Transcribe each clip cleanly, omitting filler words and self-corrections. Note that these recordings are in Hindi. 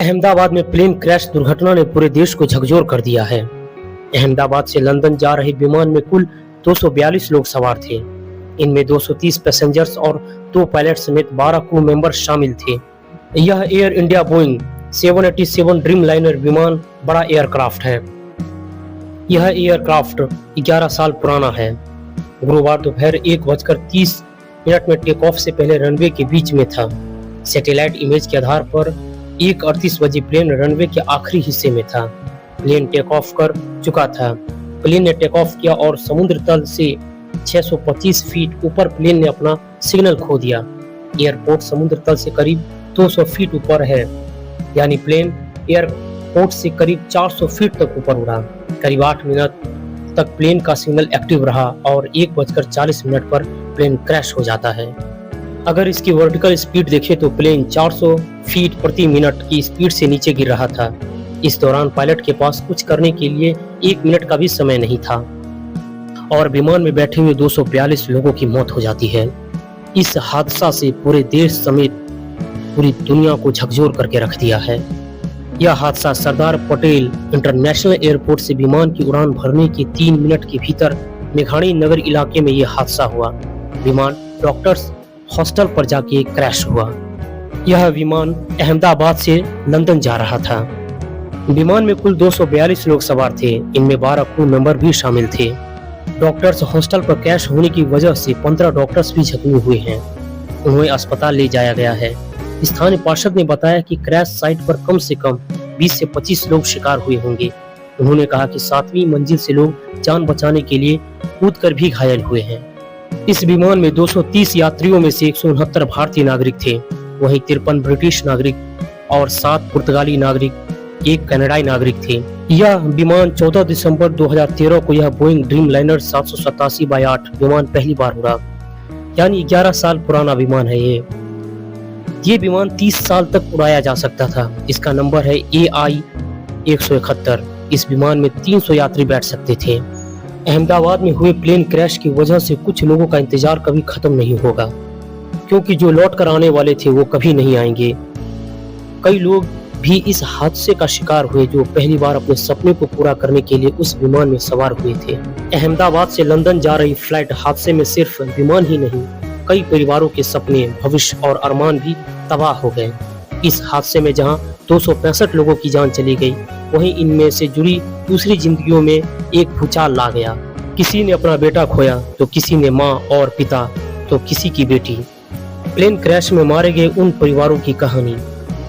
अहमदाबाद में प्लेन क्रैश दुर्घटना ने पूरे देश को झकझोर कर दिया है। अहमदाबाद से लंदन जा रहे विमान में कुल 242 लोग सवार थे। इनमें 230 पैसेंजर्स और 2 पायलट समेत 12 क्रू मेंबर शामिल थे। यह air India Boeing 787 dream liner विमान बड़ा एयरक्राफ्ट है। यह एयरक्राफ्ट 11 साल पुराना है। गुरुवार दोपहर 1:30 में टेक ऑफ से पहले रनवे के बीच में था। सैटेलाइट इमेज के आधार पर 1:38 बजे प्लेन रनवे के आखिरी हिस्से में था। प्लेन टेक ऑफ कर चुका था। प्लेन ने टेक ऑफ किया और समुद्र तल से 625 फीट ऊपर प्लेन ने अपना सिग्नल खो दिया। एयरपोर्ट समुद्र तल से करीब 200 फीट ऊपर है, यानी प्लेन एयरपोर्ट से करीब 400 फीट तक ऊपर उड़ा। करीब 8 मिनट तक प्लेन का सिग्नल एक्टिव रहा और 1:40 पर प्लेन क्रैश हो जाता है। अगर इसकी वर्टिकल स्पीड देखें तो प्लेन 400 फीट प्रति मिनट की स्पीड से नीचे गिर रहा था। इस दौरान पायलट के पास कुछ करने के लिए 1 मिनट का भी समय नहीं था और विमान में बैठे हुए 242 लोगों की मौत हो जाती है। इस हादसा से पूरे देश समेत पूरी दुनिया को झकझोर करके रख दिया है। यह हादसा सरदार पटेल इंटरनेशनल एयरपोर्ट से विमान की उड़ान भरने के 3 मिनट के भीतर मेघाणी नगर इलाके में यह हादसा हुआ। विमान डॉक्टर्स हॉस्टल पर जाके क्रैश हुआ। यह विमान अहमदाबाद से लंदन जा रहा था। विमान में कुल 242 लोग सवार थे। इनमें 12 क्रू मेंबर भी शामिल थे। डॉक्टर्स हॉस्टल पर क्रैश होने की वजह से 15 डॉक्टर्स भी जख्मी हुए हैं। उन्हें अस्पताल ले जाया गया है। स्थानीय पार्षद ने बताया कि क्रैश साइट पर कम से कम 20 से 25 लोग शिकार हुए होंगे। उन्होंने कहा कि 7वीं मंजिल से लोग जान बचाने के लिए कूदकर भी घायल हुए हैं। इस विमान में 230 यात्रियों में से 169 भारतीय नागरिक थे, वहीं 53 ब्रिटिश नागरिक और 7 पुर्तगाली नागरिक, 1 कनाडाई नागरिक थे। यह विमान 14 दिसंबर 2013 को यह बोइंग ड्रीम लाइनर 787/8 विमान पहली बार उड़ा, यानी 11 साल पुराना विमान है। ये विमान 30 साल तक उड़ाया जा सकता था। इसका नंबर है AI 171। इस विमान में 300 यात्री बैठ सकते थे। अहमदाबाद में हुए प्लेन क्रैश की वजह से कुछ लोगों का इंतजार कभी खत्म नहीं होगा, क्योंकि जो लौट कर आने वाले थे वो कभी नहीं आएंगे। कई लोग भी इस हादसे का शिकार हुए जो पहली बार अपने सपने को पूरा करने के लिए उस विमान में सवार हुए थे। अहमदाबाद से लंदन जा रही फ्लाइट हादसे में सिर्फ विमान ही नहीं, कई परिवारों के सपने, भविष्य और अरमान भी तबाह हो गए। इस हादसे में जहां 265 लोगों की जान चली गई, वहीं इनमें से जुड़ी दूसरी जिंदगियों में एक भूचाल ला गया। किसी ने अपना बेटा खोया तो किसी ने माँ और पिता तो किसी की बेटी। प्लेन क्रैश में मारे गए उन परिवारों की कहानी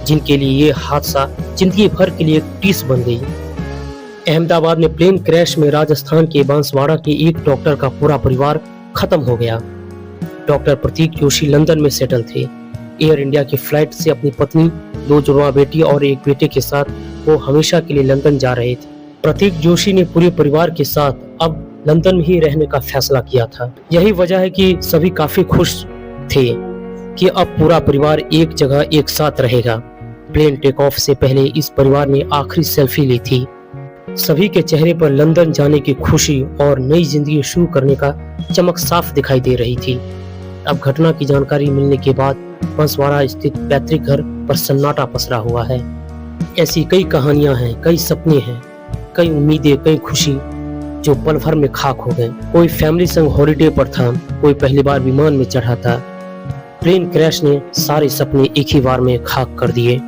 जिनके लिए ये हादसा जिंदगी भर के लिए एक टीस बन गई। अहमदाबाद में प्लेन क्रैश में राजस्थान के बांसवाड़ा के एक डॉक्टर का पूरा परिवार खत्म हो गया। डॉक्टर प्रतीक जोशी लंदन में सेटल थे। एयर इंडिया की फ्लाइट से अपनी पत्नी, 2 जुड़वा बेटी और एक बेटे के साथ वो हमेशा के लिए लंदन जा रहे थे। प्रतीक जोशी ने पूरे परिवार के साथ अब लंदन में ही रहने का फैसला किया था। यही वजह है कि सभी काफी खुश थे कि अब पूरा परिवार एक जगह एक साथ रहेगा। प्लेन टेक ऑफ से पहले इस परिवार ने आखिरी सेल्फी ली थी। सभी के चेहरे पर लंदन जाने की खुशी और नई जिंदगी शुरू करने का चमक साफ दिखाई दे रही थी। अब घटना की जानकारी मिलने के बाद बांसवाड़ा स्थित पैतृक घर पर सन्नाटा पसरा हुआ है। ऐसी कई कहानियां हैं, कई सपने हैं, कई उम्मीदें, कई खुशी जो पल भर में खाक हो गए। कोई फैमिली संग हॉलिडे पर था, कोई पहली बार विमान में चढ़ा था। प्लेन क्रैश ने सारे सपने एक ही बार में खाक कर दिए।